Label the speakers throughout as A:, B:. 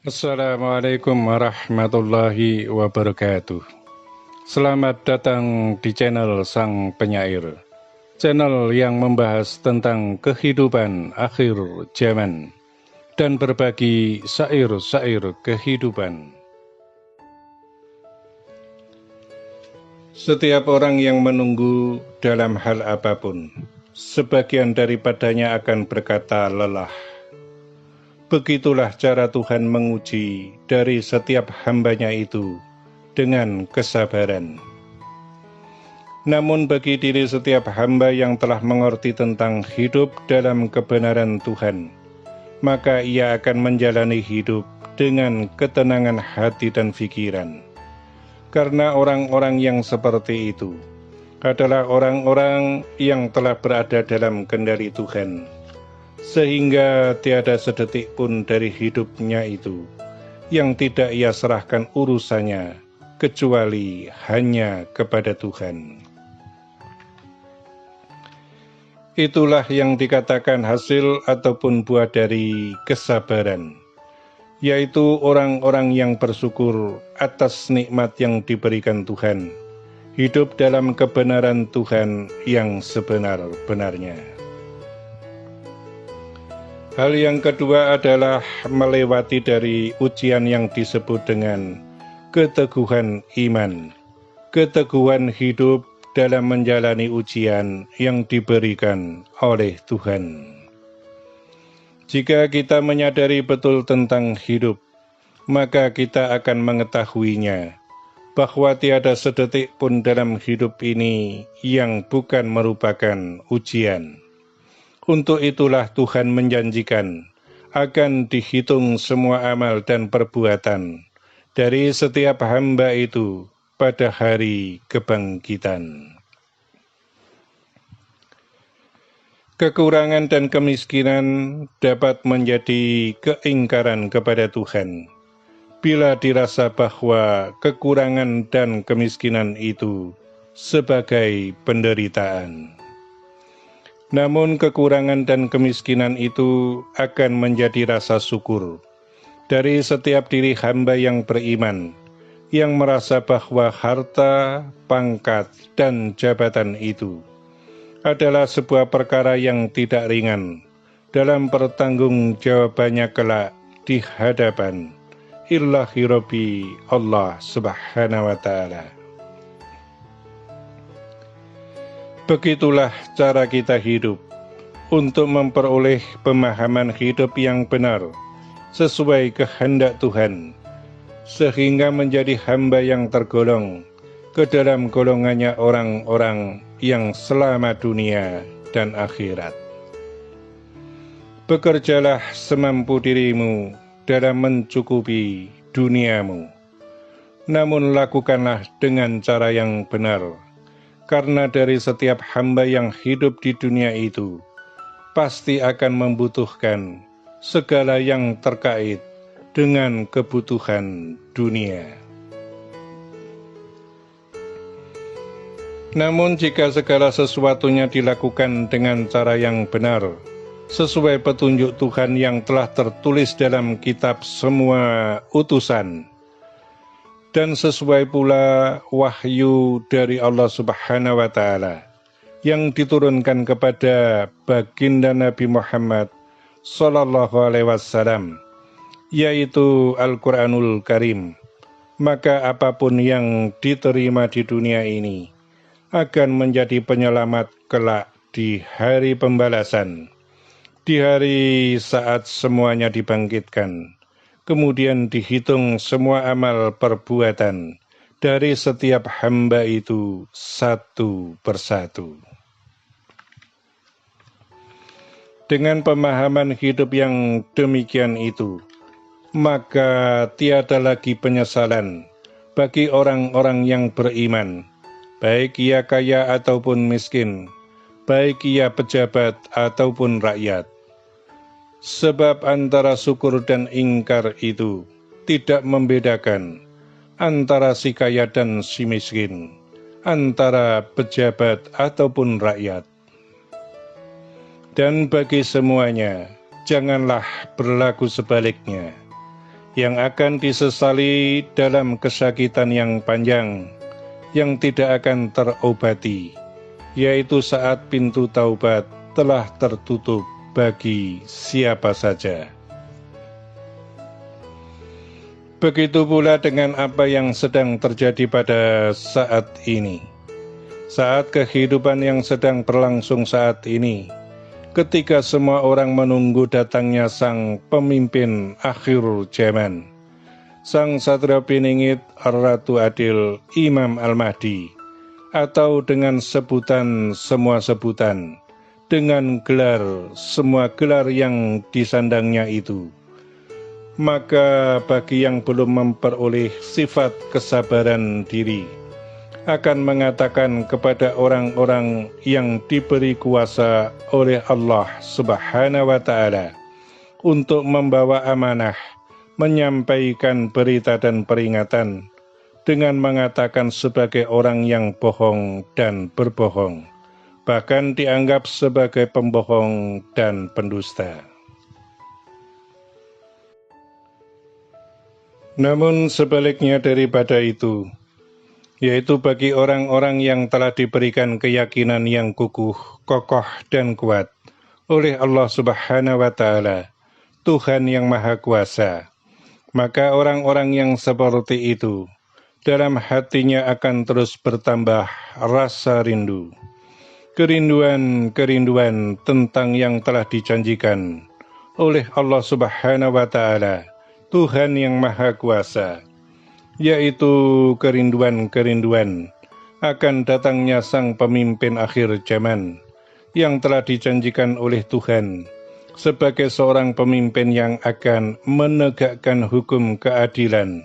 A: Assalamualaikum warahmatullahi wabarakatuh. Selamat datang di channel Sang Penyair, channel yang membahas tentang kehidupan akhir zaman dan berbagi syair-syair kehidupan. Setiap orang yang menunggu dalam hal apapun, sebagian daripadanya akan berkata lelah. Begitulah cara Tuhan menguji dari setiap hambanya itu dengan kesabaran. Namun bagi diri setiap hamba yang telah mengerti tentang hidup dalam kebenaran Tuhan, maka ia akan menjalani hidup dengan ketenangan hati dan pikiran. Karena orang-orang yang seperti itu adalah orang-orang yang telah berada dalam kendali Tuhan, sehingga tiada sedetik pun dari hidupnya itu yang tidak ia serahkan urusannya kecuali hanya kepada Tuhan. Itulah yang dikatakan hasil ataupun buah dari kesabaran, yaitu orang-orang yang bersyukur atas nikmat yang diberikan Tuhan, hidup dalam kebenaran Tuhan yang sebenar-benarnya. Hal yang kedua adalah melewati dari ujian yang disebut dengan keteguhan iman, keteguhan hidup dalam menjalani ujian yang diberikan oleh Tuhan. Jika kita menyadari betul tentang hidup, maka kita akan mengetahuinya bahwa tiada sedetik pun dalam hidup ini yang bukan merupakan ujian. Untuk itulah Tuhan menjanjikan akan dihitung semua amal dan perbuatan dari setiap hamba itu pada hari kebangkitan. Kekurangan dan kemiskinan dapat menjadi keingkaran kepada Tuhan bila dirasa bahwa kekurangan dan kemiskinan itu sebagai penderitaan. Namun kekurangan dan kemiskinan itu akan menjadi rasa syukur dari setiap diri hamba yang beriman, yang merasa bahwa harta, pangkat, dan jabatan itu adalah sebuah perkara yang tidak ringan dalam pertanggungjawabannya kelak di hadapan Ilahi Rabbi Allah Subhanahu wa Ta'ala. Begitulah cara kita hidup untuk memperoleh pemahaman hidup yang benar sesuai kehendak Tuhan, sehingga menjadi hamba yang tergolong ke dalam golongannya orang-orang yang selamat dunia dan akhirat. Bekerjalah semampu dirimu dalam mencukupi duniamu, namun lakukanlah dengan cara yang benar. Karena dari setiap hamba yang hidup di dunia itu pasti akan membutuhkan segala yang terkait dengan kebutuhan dunia. Namun jika segala sesuatunya dilakukan dengan cara yang benar, sesuai petunjuk Tuhan yang telah tertulis dalam kitab semua utusan, dan sesuai pula wahyu dari Allah Subhanahu wa Ta'ala yang diturunkan kepada baginda Nabi Muhammad Sallallahu Alaihi Wasallam, yaitu Al-Quranul Karim, maka apapun yang diterima di dunia ini akan menjadi penyelamat kelak di hari pembalasan, di hari saat semuanya dibangkitkan. Kemudian dihitung semua amal perbuatan dari setiap hamba itu satu persatu. Dengan pemahaman hidup yang demikian itu, maka tiada lagi penyesalan bagi orang-orang yang beriman, baik ia kaya ataupun miskin, baik ia pejabat ataupun rakyat. Sebab antara syukur dan ingkar itu tidak membedakan antara si kaya dan si miskin, antara pejabat ataupun rakyat. Dan bagi semuanya, janganlah berlaku sebaliknya, yang akan disesali dalam kesakitan yang panjang, yang tidak akan terobati, yaitu saat pintu taubat telah tertutup bagi siapa saja. Begitu pula dengan apa yang sedang terjadi pada saat ini. Saat kehidupan yang sedang berlangsung saat ini, ketika semua orang menunggu datangnya sang pemimpin akhir zaman, sang Satria Piningit Ratu Adil Imam Al-Mahdi, atau dengan sebutan semua sebutan, dengan gelar semua gelar yang disandangnya itu. Maka bagi yang belum memperoleh sifat kesabaran diri, akan mengatakan kepada orang-orang yang diberi kuasa oleh Allah Subhanahu wa Ta'ala untuk membawa amanah, menyampaikan berita dan peringatan, dengan mengatakan sebagai orang yang bohong dan berbohong, bahkan dianggap sebagai pembohong dan pendusta. Namun sebaliknya daripada itu, yaitu bagi orang-orang yang telah diberikan keyakinan yang kukuh, kokoh dan kuat oleh Allah Subhanahu wa Ta'ala, Tuhan yang Maha Kuasa, maka orang-orang yang seperti itu dalam hatinya akan terus bertambah rasa rindu, kerinduan tentang yang telah dijanjikan oleh Allah Subhanahu wa Ta'ala, Tuhan yang Maha Kuasa, yaitu kerinduan akan datangnya sang pemimpin akhir zaman yang telah dijanjikan oleh Tuhan sebagai seorang pemimpin yang akan menegakkan hukum keadilan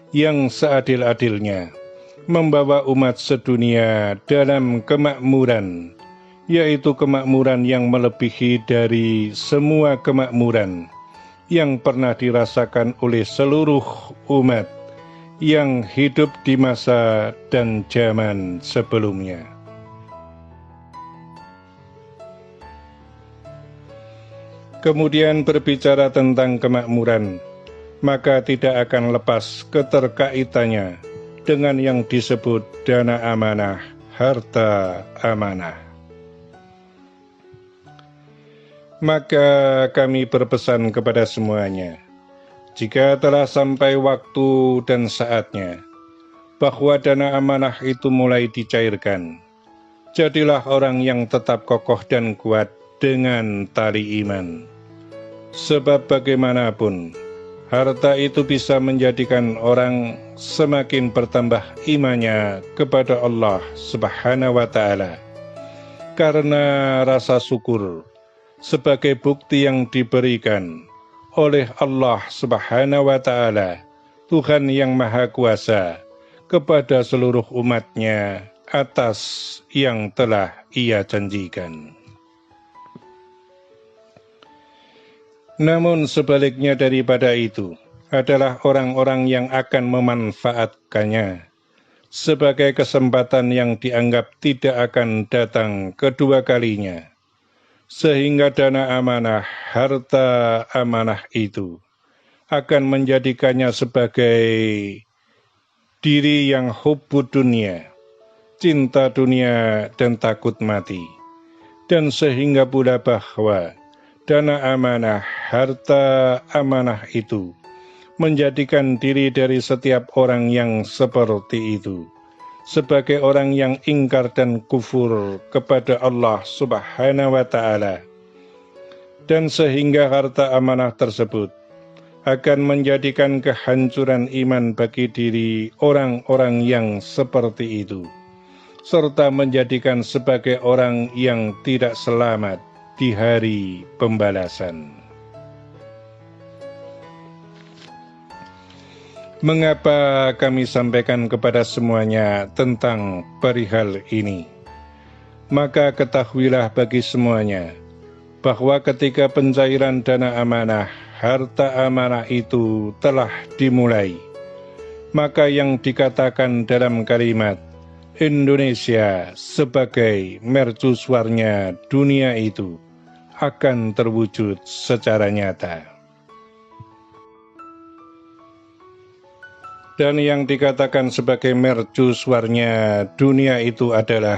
A: yang seadil-adilnya, membawa umat sedunia dalam kemakmuran, yaitu kemakmuran yang melebihi dari semua kemakmuran yang pernah dirasakan oleh seluruh umat yang hidup di masa dan zaman sebelumnya. Kemudian berbicara tentang kemakmuran, maka tidak akan lepas keterkaitannya dengan yang disebut dana amanah, harta amanah. Maka kami berpesan kepada semuanya, jika telah sampai waktu dan saatnya, bahwa dana amanah itu mulai dicairkan, jadilah orang yang tetap kokoh dan kuat dengan tali iman. Sebab bagaimanapun, harta itu bisa menjadikan orang semakin bertambah imannya kepada Allah Subhanahu wa Ta'ala, karena rasa syukur sebagai bukti yang diberikan oleh Allah Subhanahu wa Ta'ala, Tuhan yang Maha Kuasa, kepada seluruh umatnya atas yang telah Ia janjikan. Namun sebaliknya daripada itu adalah orang-orang yang akan memanfaatkannya sebagai kesempatan yang dianggap tidak akan datang kedua kalinya, sehingga dana amanah, harta amanah itu akan menjadikannya sebagai diri yang hubbud dunia, cinta dunia dan takut mati, dan sehingga pula bahwa dana amanah, harta amanah itu menjadikan diri dari setiap orang yang seperti itu sebagai orang yang ingkar dan kufur kepada Allah Subhanahu wa Ta'ala, dan sehingga harta amanah tersebut akan menjadikan kehancuran iman bagi diri orang-orang yang seperti itu, serta menjadikan sebagai orang yang tidak selamat di hari pembalasan. Mengapa kami sampaikan kepada semuanya tentang perihal ini? Maka ketahuilah bagi semuanya, bahwa ketika pencairan dana amanah, harta amanah itu telah dimulai, maka yang dikatakan dalam kalimat Indonesia sebagai mercusuarnya dunia itu akan terwujud secara nyata. Dan yang dikatakan sebagai mercusuarnya dunia itu adalah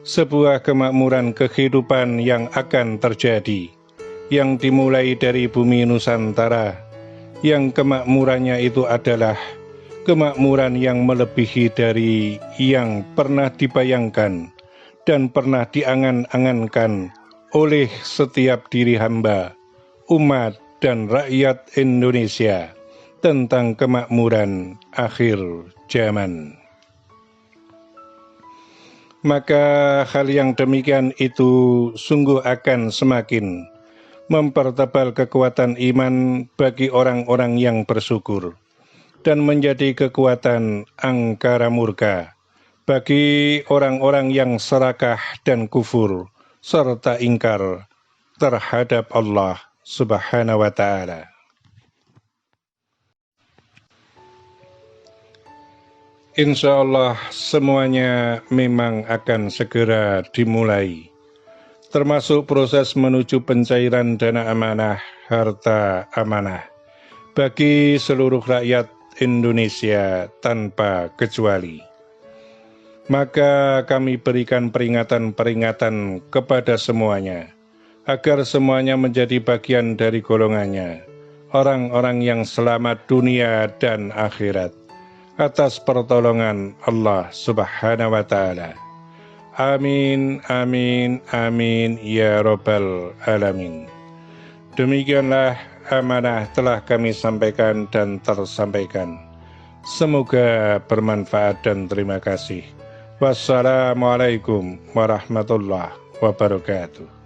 A: sebuah kemakmuran kehidupan yang akan terjadi, yang dimulai dari bumi Nusantara, yang kemakmurannya itu adalah kemakmuran yang melebihi dari yang pernah dibayangkan dan pernah diangan-angankan oleh setiap diri hamba, umat, dan rakyat Indonesia tentang kemakmuran akhir zaman. Maka hal yang demikian itu sungguh akan semakin mempertebal kekuatan iman bagi orang-orang yang bersyukur dan menjadi kekuatan angkara murka bagi orang-orang yang serakah dan kufur serta ingkar terhadap Allah Subhanahu wa ta'ala. Insya Allah semuanya memang akan segera dimulai, termasuk proses menuju pencairan dana amanah, harta amanah, bagi seluruh rakyat Indonesia tanpa kecuali. Maka kami berikan peringatan-peringatan kepada semuanya, agar semuanya menjadi bagian dari golongannya, orang-orang yang selamat dunia dan akhirat, atas pertolongan Allah Subhanahu wa ta'ala. Amin, amin, amin, ya Rabbal Alamin. Demikianlah amanah telah kami sampaikan dan tersampaikan. Semoga bermanfaat dan terima kasih. Wassalamualaikum warahmatullahi wabarakatuh.